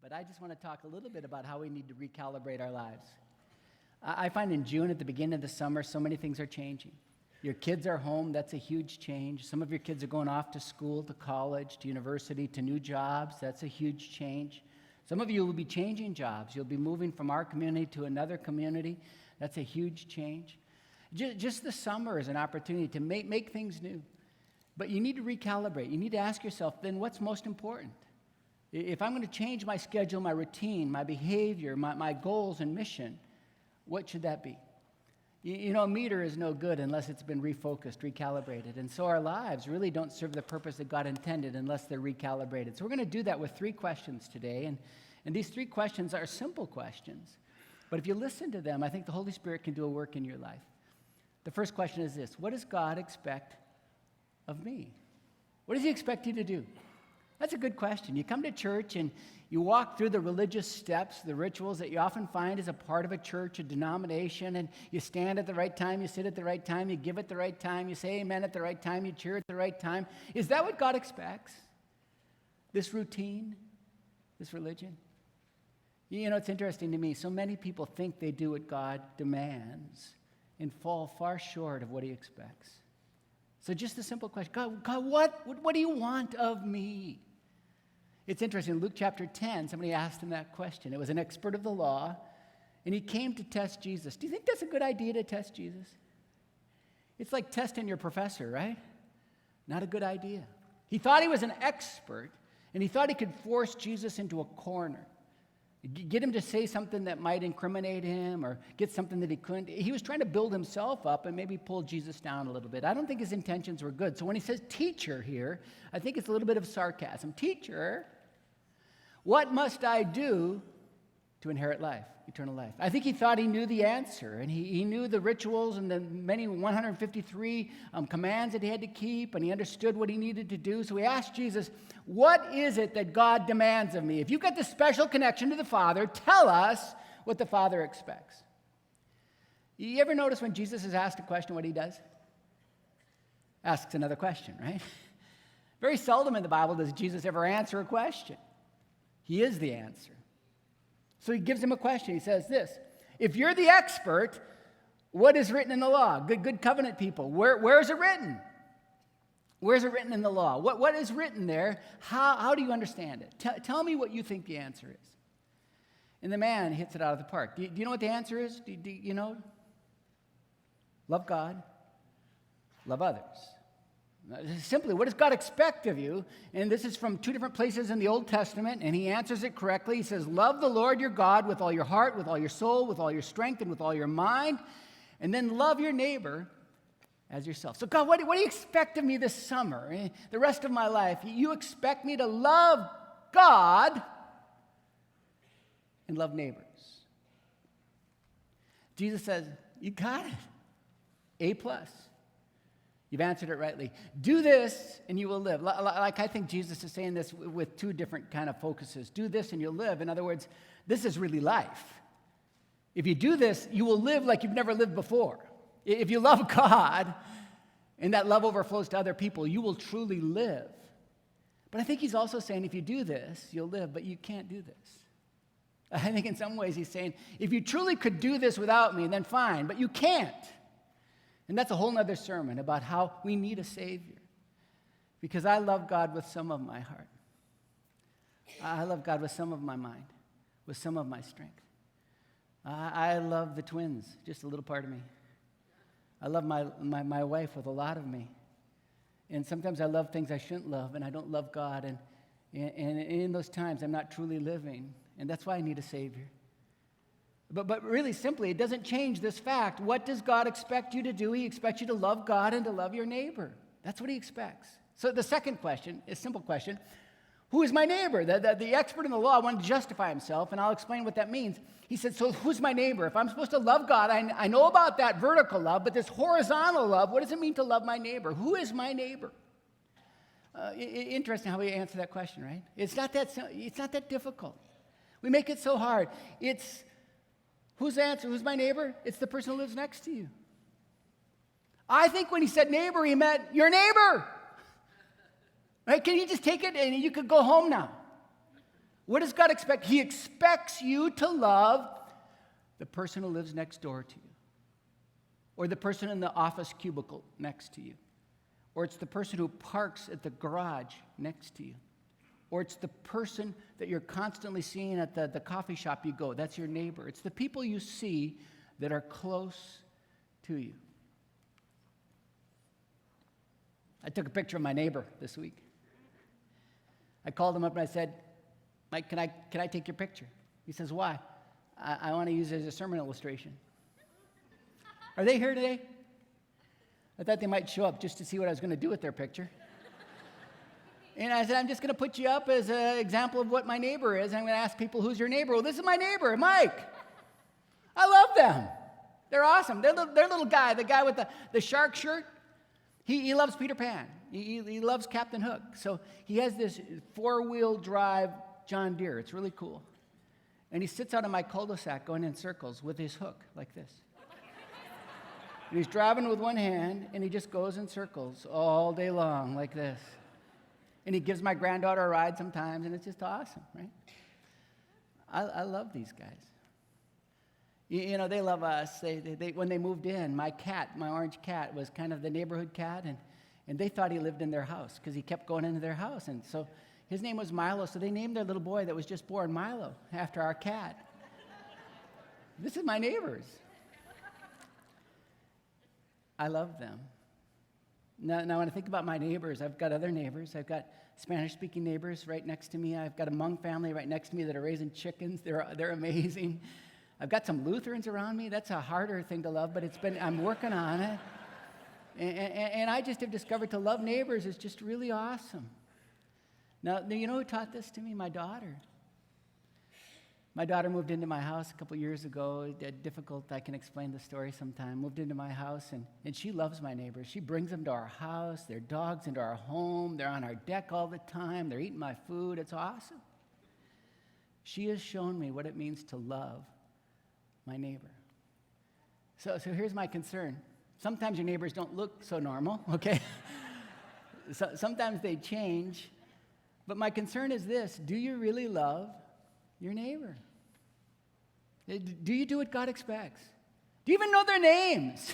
but I just want to talk a little bit about how we need to recalibrate our lives. I find in June, at the beginning of the summer, so many things are changing. Your kids are home, that's a huge change. Some of your kids are going off to school, to college, to university, to new jobs, that's a huge change. Some of you will be changing jobs. You'll be moving from our community to another community. That's a huge change. Just the summer is an opportunity to make things new. But you need to recalibrate. You need to ask yourself, then what's most important? If I'm going to change my schedule, my routine, my behavior, my goals and mission, what should that be? You know, a meter is no good unless it's been refocused, recalibrated. And so our lives really don't serve the purpose that God intended unless they're recalibrated. So we're going to do that with 3 questions today. And these 3 questions are simple questions. But if you listen to them, I think the Holy Spirit can do a work in your life. The first question is this: what does God expect of me? What does he expect you to do? That's a good question. You come to church and you walk through the religious steps, the rituals that you often find as a part of a church, a denomination, and you stand at the right time, you sit at the right time, you give at the right time, you say amen at the right time, you cheer at the right time. Is that what God expects? This routine? This religion? You know, it's interesting to me. So many people think they do what God demands and fall far short of what he expects. So just a simple question: God, what do you want of me? It's interesting, in Luke chapter 10, somebody asked him that question. It was an expert of the law, and he came to test Jesus. Do you think that's a good idea to test Jesus? It's like testing your professor, right? Not a good idea. He thought he was an expert, and he thought he could force Jesus into a corner, get him to say something that might incriminate him or get something that he couldn't. He was trying to build himself up and maybe pull Jesus down a little bit. I don't think his intentions were good. So when he says teacher here, I think it's a little bit of sarcasm. Teacher, what must I do to inherit life, eternal life? I think he thought he knew the answer, and he knew the rituals and the many 153 commands that he had to keep, and he understood what he needed to do. So he asked Jesus, what is it that God demands of me? If you've got this special connection to the Father, tell us what the Father expects. You ever notice when Jesus is asked a question, what he does? Asks another question, right? Very seldom in the Bible does Jesus ever answer a question. He is the answer. So he gives him a question. He says this: if you're the expert, what is written in the law? Good covenant people, where is it written? Where is it written in the law? What is written there? How do you understand it? Tell me what you think the answer is. And the man hits it out of the park. Do you know what the answer is? Do you know? Love God, love others. Simply, what does God expect of you? And this is from 2 different places in the Old Testament, and he answers it correctly. He says, love the Lord your God with all your heart, with all your soul, with all your strength, and with all your mind. And then love your neighbor as yourself. So God, what do you expect of me this summer, the rest of my life? You expect me to love God and love neighbors. Jesus says, you got it. A+. You've answered it rightly. Do this and you will live. Like I think Jesus is saying this with 2 different kind of focuses. Do this and you'll live. In other words, this is really life. If you do this, you will live like you've never lived before. If you love God and that love overflows to other people, you will truly live. But I think he's also saying if you do this, you'll live, but you can't do this. I think in some ways he's saying, if you truly could do this without me, then fine, but you can't. And that's a whole other sermon about how we need a Savior. Because I love God with some of my heart. I love God with some of my mind, with some of my strength. I love the twins, just a little part of me. I love my wife with a lot of me. And sometimes I love things I shouldn't love, and I don't love God. And in those times, I'm not truly living. And that's why I need a Savior. But really simply, it doesn't change this fact. What does God expect you to do? He expects you to love God and to love your neighbor. That's what he expects. So the second question, a simple question: who is my neighbor? The expert in the law wanted to justify himself, and I'll explain what that means. He said, so who's my neighbor? If I'm supposed to love God, I know about that vertical love, but this horizontal love, what does it mean to love my neighbor? Who is my neighbor? Interesting how we answer that question, right? It's not that difficult. We make it so hard. It's who's my neighbor? It's the person who lives next to you. I think when he said neighbor, he meant your neighbor. Right? Can you just take it and you could go home now? What does God expect? He expects you to love the person who lives next door to you, or the person in the office cubicle next to you, or it's the person who parks at the garage next to you, or it's the person that you're constantly seeing at the coffee shop you go. That's your neighbor. It's the people you see that are close to you. I took a picture of my neighbor this week. I called him up and I said, Mike, can I take your picture? He says, why? I want to use it as a sermon illustration. Are they here today? I thought they might show up just to see what I was going to do with their picture. And I said, I'm just going to put you up as an example of what my neighbor is. I'm going to ask people, who's your neighbor? Well, this is my neighbor, Mike. I love them. They're awesome. Their little guy, the guy with the shark shirt, he loves Peter Pan. He loves Captain Hook. So he has this four-wheel drive John Deere. It's really cool. And he sits out on my cul-de-sac going in circles with his hook like this. And he's driving with one hand, and he just goes in circles all day long like this. And he gives my granddaughter a ride sometimes, and it's just awesome, right? I love these guys. You know, they love us. They when they moved in, my orange cat, was kind of the neighborhood cat, and they thought he lived in their house because he kept going into their house. And so his name was Milo, so they named their little boy that was just born Milo after our cat. This is my neighbors. I love them. Now, when I think about my neighbors, I've got other neighbors. I've got Spanish-speaking neighbors right next to me. I've got a Hmong family right next to me that are raising chickens. They're amazing. I've got some Lutherans around me. That's a harder thing to love, but I'm working on it. And I just have discovered to love neighbors is just really awesome. Now, you know who taught this to me? My daughter. My daughter moved into my house a couple years ago. Difficult, I can explain the story sometime. Moved into my house, and she loves my neighbors. She brings them to our house, their dogs into our home. They're on our deck all the time. They're eating my food. It's awesome. She has shown me what it means to love my neighbor. So here's my concern. Sometimes your neighbors don't look so normal, okay? Sometimes they change. But my concern is this: do you really love your neighbor? Do you do what God expects? Do you even know their names?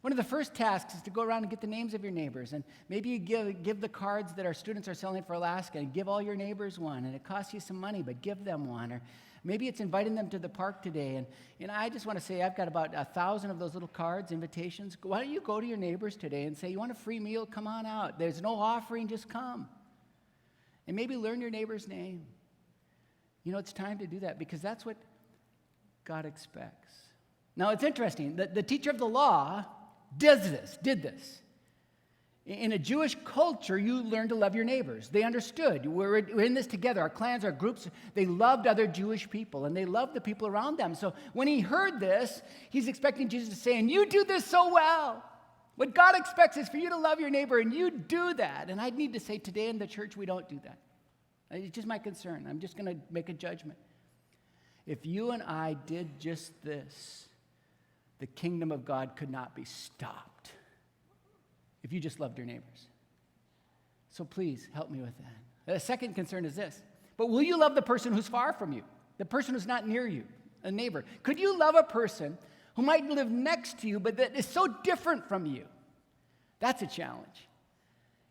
One of the first tasks is to go around and get the names of your neighbors. And maybe you give the cards that our students are selling for Alaska, and give all your neighbors one. And it costs you some money, but give them one. Or maybe it's inviting them to the park today. And I just want to say, I've got about 1,000 of those little cards, invitations. Why don't you go to your neighbors today and say, you want a free meal? Come on out. There's no offering, just come. And maybe learn your neighbor's name. You know, it's time to do that because that's what God expects. Now, it's interesting. The teacher of the law did this. In a Jewish culture, you learn to love your neighbors. They understood. We're in this together. Our clans, our groups, they loved other Jewish people, and they loved the people around them. So when he heard this, he's expecting Jesus to say, and you do this so well. What God expects is for you to love your neighbor, and you do that. And I need to say today in the church, we don't do that. It's just my concern. I'm just going to make a judgment. If you and I did just this, the kingdom of God could not be stopped if you just loved your neighbors. So please help me with that. The second concern is this: but will you love the person who's far from you, the person who's not near you, a neighbor? Could you love a person who might live next to you, but that is so different from you? That's a challenge.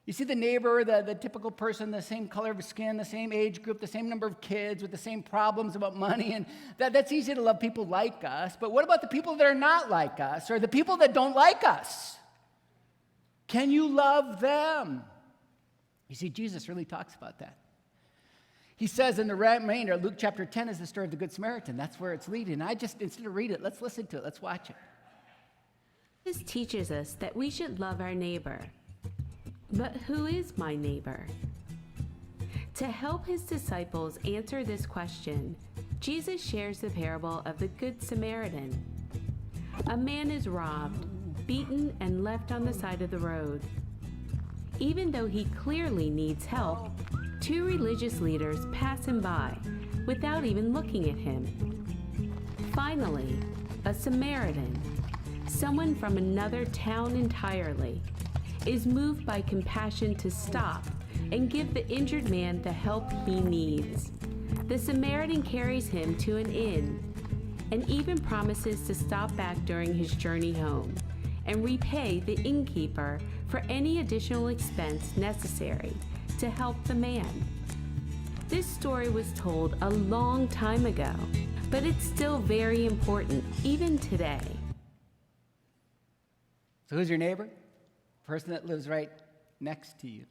You see the neighbor, the typical person, the same color of skin, the same age group, the same number of kids, with the same problems about money, and that's easy to love people like us. But what about the people that are not like us, or the people that don't like us? Can you love them? You see, Jesus really talks about that. He says in the remainder, Luke chapter 10 is the story of the Good Samaritan. That's where it's leading. Instead of read it, let's listen to it. Let's watch it. This teaches us that we should love our neighbor. But who is my neighbor? To help his disciples answer this question, Jesus shares the parable of the Good Samaritan. A man is robbed, beaten, and left on the side of the road. Even though he clearly needs help, two religious leaders pass him by without even looking at him. Finally, a Samaritan, someone from another town entirely, is moved by compassion to stop and give the injured man the help he needs. The Samaritan carries him to an inn and even promises to stop back during his journey home and repay the innkeeper for any additional expense necessary to help the man. This story was told a long time ago, but it's still very important even today. So who's your neighbor? The person that lives right next to you,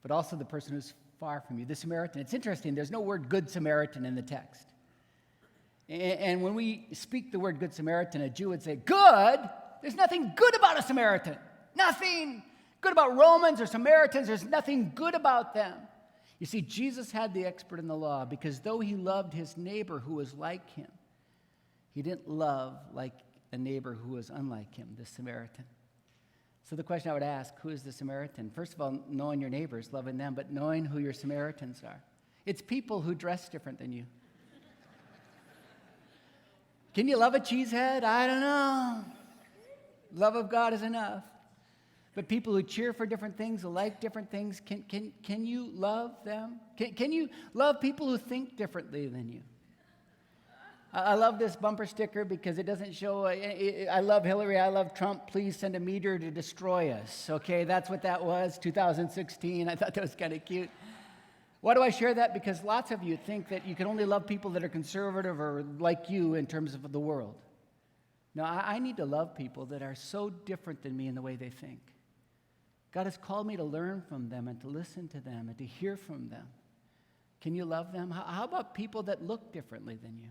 but also the person who's far from you, the Samaritan. It's interesting, there's no word Good Samaritan in the text. And when we speak the word Good Samaritan, a Jew would say, good? There's nothing good about a Samaritan. Nothing good about Romans or Samaritans. There's nothing good about them. You see, Jesus had the expert in the law because though he loved his neighbor who was like him, he didn't love like a neighbor who was unlike him, the Samaritan. So the question I would ask, who is the Samaritan? First of all, knowing your neighbors, loving them, but knowing who your Samaritans are. It's people who dress different than you. Can you love a cheesehead? I don't know. Love of God is enough. But people who cheer for different things, who like different things, can you love them? Can you love people who think differently than you? I love this bumper sticker because it doesn't show, I love Hillary, I love Trump, please send a meteor to destroy us. Okay, that's what that was, 2016. I thought that was kind of cute. Why do I share that? Because lots of you think that you can only love people that are conservative or like you in terms of the world. No, I need to love people that are so different than me in the way they think. God has called me to learn from them and to listen to them and to hear from them. Can you love them? How about people that look differently than you?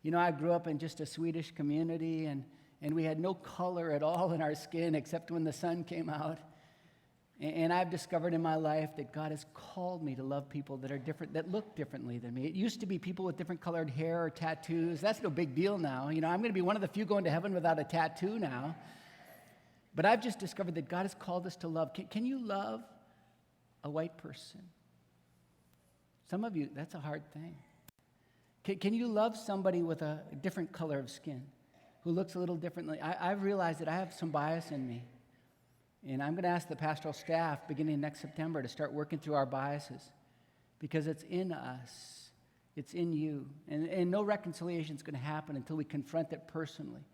You know, I grew up in just a Swedish community, and we had no color at all in our skin except when the sun came out. And I've discovered in my life that God has called me to love people that are different, that look differently than me. It used to be people with different colored hair or tattoos. That's no big deal now. You know, I'm going to be one of the few going to heaven without a tattoo now. But I've just discovered that God has called us to love. Can you love a white person? Some of you, that's a hard thing. Can you love somebody with a different color of skin, who looks a little differently? I've realized that I have some bias in me. And I'm going to ask the pastoral staff beginning next September to start working through our biases because it's in us. It's in you. And no reconciliation is going to happen until we confront it personally.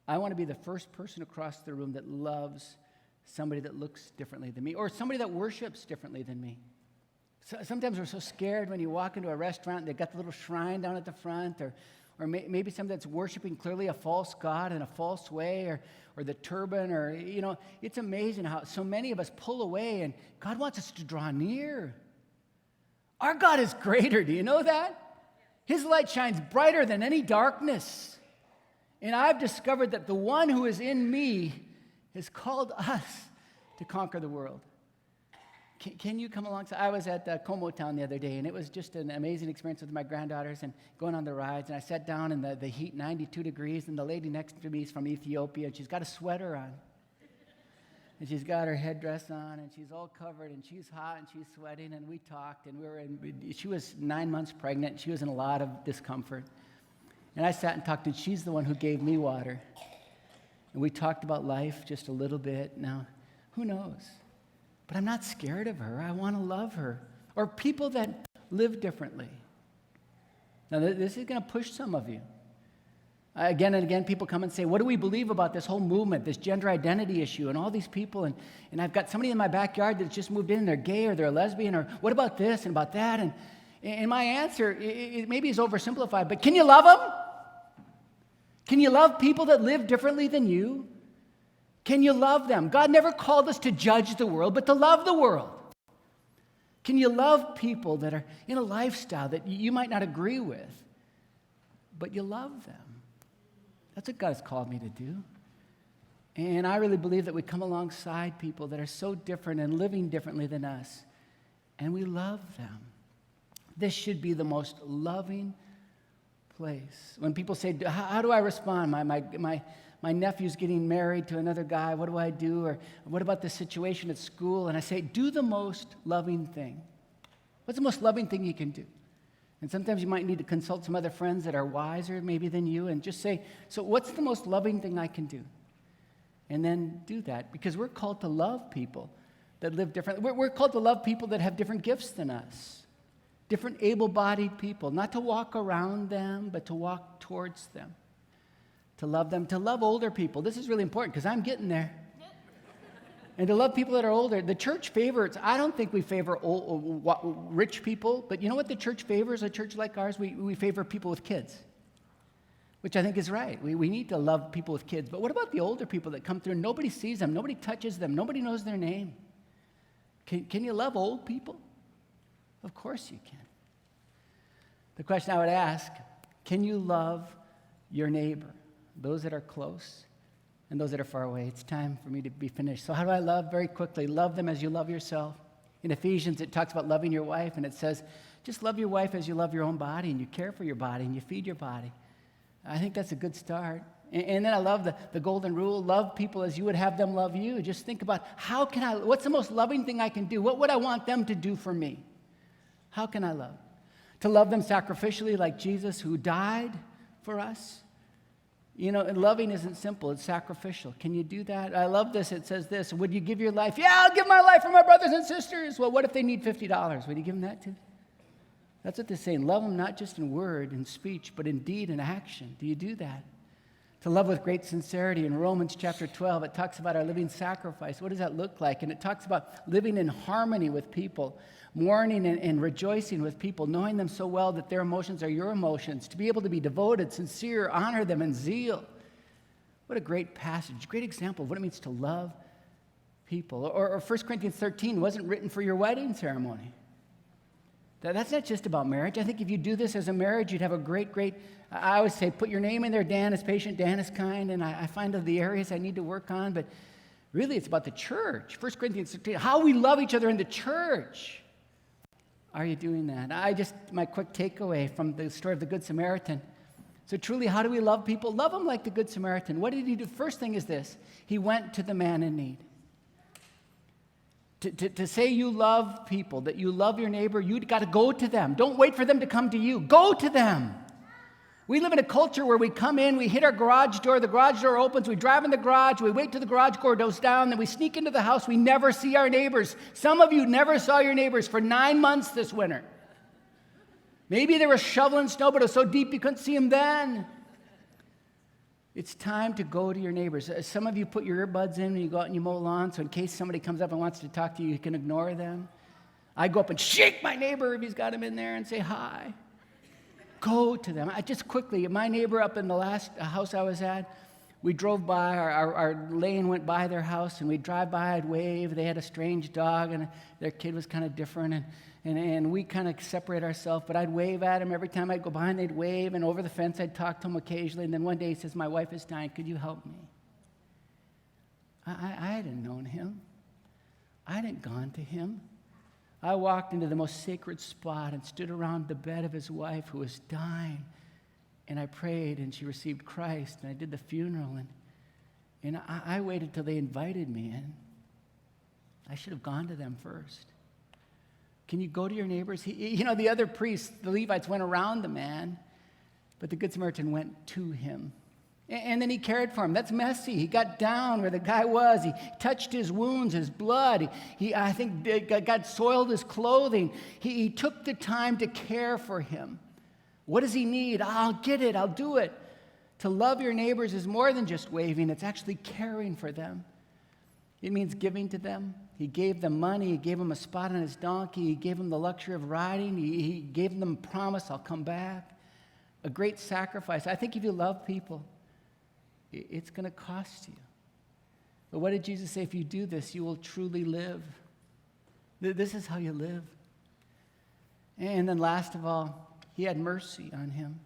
I want to be the first person across the room that loves somebody that looks differently than me or somebody that worships differently than me. So, sometimes we're so scared when you walk into a restaurant and they've got the little shrine down at the front or maybe somebody that's worshiping clearly a false god in a false way or the turban or, you know, it's amazing how so many of us pull away and God wants us to draw near. Our God is greater. Do you know that? His light shines brighter than any darkness. And I've discovered that the one who is in me has called us to conquer the world. Can you come alongside? I was at Como Town the other day, and it was just an amazing experience with my granddaughters and going on the rides. And I sat down in the heat, 92 degrees, and the lady next to me is from Ethiopia, and she's got a sweater on. And she's got her headdress on, and she's all covered, and she's hot, and she's sweating, and we talked, and she was 9 months pregnant, and she was in a lot of discomfort. And I sat and talked, and she's the one who gave me water. And we talked about life just a little bit. Now, who knows? But I'm not scared of her. I want to love her. Or people that live differently. Now, this is going to push some of you. Again and again, people come and say, what do we believe about this whole movement, this gender identity issue, and all these people? And I've got somebody in my backyard that's just moved in, they're gay or they're a lesbian, or what about this and about that? And my answer, it maybe is oversimplified, but can you love them? Can you love people that live differently than you? Can you love them? God never called us to judge the world, but to love the world. Can you love people that are in a lifestyle that you might not agree with, but you love them? That's what God has called me to do. And I really believe that we come alongside people that are so different and living differently than us, and we love them. This should be the most loving place. When people say, how do I respond? My nephew's getting married to another guy. What do I do? Or what about this situation at school? And I say, do the most loving thing. What's the most loving thing you can do? And sometimes you might need to consult some other friends that are wiser maybe than you and just say, so what's the most loving thing I can do? And then do that because we're called to love people that live differently. We're called to love people that have different gifts than us, different able-bodied people, not to walk around them, but to walk towards them, to love them, to love older people. This is really important because I'm getting there. And to love people that are older. The church favors, I don't think we favor rich people, but you know what the church favors, a church like ours? We favor people with kids, which I think is right. We need to love people with kids. But what about the older people that come through and nobody sees them, nobody touches them, nobody knows their name? Can you love old people? Of course you can. The question I would ask, can you love your neighbor, those that are close and those that are far away? It's time for me to be finished. So how do I love? Very quickly, love them as you love yourself. In Ephesians, it talks about loving your wife, and it says, just love your wife as you love your own body, and you care for your body, and you feed your body. I think that's a good start. And then I love the golden rule, love people as you would have them love you. Just think about, what's the most loving thing I can do? What would I want them to do for me? How can I love? To love them sacrificially like Jesus who died for us. You know, and loving isn't simple, it's sacrificial. Can you do that? I love this. It says this, would you give your life? Yeah, I'll give my life for my brothers and sisters. Well, what if they need $50? Would you give them that too? That's what they're saying. Love them not just in word and speech, but in deed and action. Do you do that? To love with great sincerity. In Romans chapter 12, it talks about our living sacrifice. What does that look like? And it talks about living in harmony with people, mourning and rejoicing with people, knowing them so well that their emotions are your emotions, to be able to be devoted, sincere, honor them, and zeal. What a great passage, great example of what it means to love people. Or 1 Corinthians 13 wasn't written for your wedding ceremony. That's not just about marriage. I think if you do this as a marriage, you'd have a great, I always say, put your name in there. Dan is patient, Dan is kind, and I find the areas I need to work on, but really it's about the church. 1 Corinthians 13, how we love each other in the church. Are you doing that? My quick takeaway from the story of the Good Samaritan. So truly, how do we love people? Love them like the Good Samaritan. What did he do? First thing is this. He went to the man in need. To say you love people, that you love your neighbor, you've got to go to them. Don't wait for them to come to you. Go to them. We live in a culture where we come in, we hit our garage door, the garage door opens, we drive in the garage, we wait till the garage door goes down, then we sneak into the house, we never see our neighbors. Some of you never saw your neighbors for 9 months this winter. Maybe they were shoveling snow, but it was so deep you couldn't see them then. It's time to go to your neighbors. Some of you put your earbuds in when you go out and you mow lawn, so in case somebody comes up and wants to talk to you, you can ignore them. I go up and shake my neighbor if he's got him in there and say hi. Go to them. Just quickly, my neighbor up in the last house I was at, we drove by, our lane went by their house, and we'd drive by, I'd wave. They had a strange dog, and their kid was kind of different, and we kind of separate ourselves, but I'd wave at him. Every time I'd go by, and they'd wave, and over the fence, I'd talk to him occasionally, and then one day he says, my wife is dying, could you help me? I hadn't known him. I hadn't gone to him. I walked into the most sacred spot and stood around the bed of his wife who was dying, and I prayed, and she received Christ, and I did the funeral, and I waited till they invited me in. I should have gone to them first. Can you go to your neighbors? The other priests, the Levites, went around the man, but the Good Samaritan went to him. And then he cared for him. That's messy. He got down where the guy was. He touched his wounds, his blood. I think God soiled his clothing. He took the time to care for him. What does he need? I'll get it. I'll do it. To love your neighbors is more than just waving. It's actually caring for them. It means giving to them. He gave them money. He gave them a spot on his donkey. He gave them the luxury of riding. He gave them a promise, I'll come back. A great sacrifice. I think if you love people, it's going to cost you. But what did Jesus say? If you do this, you will truly live. This is how you live. And then last of all, he had mercy on him.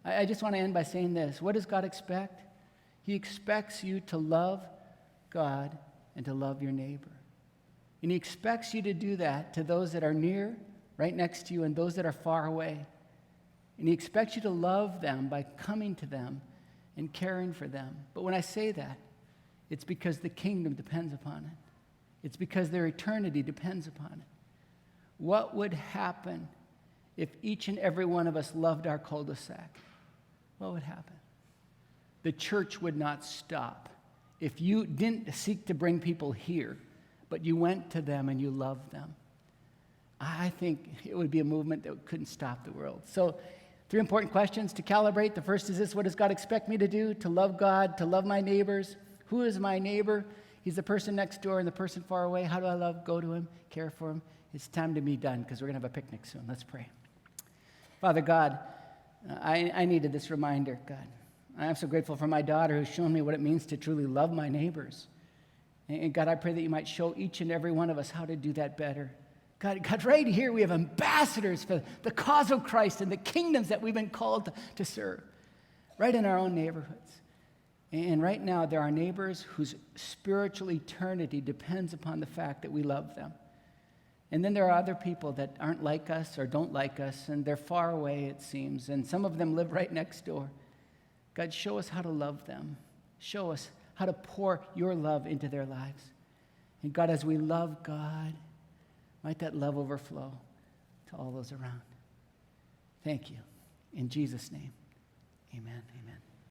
I just want to end by saying this. What does God expect? He expects you to love God and to love your neighbor. And he expects you to do that to those that are near, right next to you, and those that are far away. And he expects you to love them by coming to them and caring for them. But when I say that, it's because the kingdom depends upon it. It's because their eternity depends upon it. What would happen if each and every one of us loved our cul-de-sac? What would happen? The church would not stop. If you didn't seek to bring people here, but you went to them and you loved them. I think it would be a movement that couldn't stop the world. So 3 important questions to calibrate. The first is this: what does God expect me to do? To love God, to love my neighbors. Who is my neighbor? He's the person next door and the person far away. How do I love? Go to him, care for him. It's time to be done because we're going to have a picnic soon. Let's pray. Father God, I needed this reminder, God. I'm so grateful for my daughter who's shown me what it means to truly love my neighbors. And God, I pray that you might show each and every one of us how to do that better. God, right here we have ambassadors for the cause of Christ and the kingdoms that we've been called to serve, right in our own neighborhoods. And right now there are neighbors whose spiritual eternity depends upon the fact that we love them. And then there are other people that aren't like us or don't like us, and they're far away, it seems, and some of them live right next door. God, show us how to love them. Show us how to pour your love into their lives. And God, as we love God, might that love overflow to all those around. Thank you. In Jesus' name, amen, amen.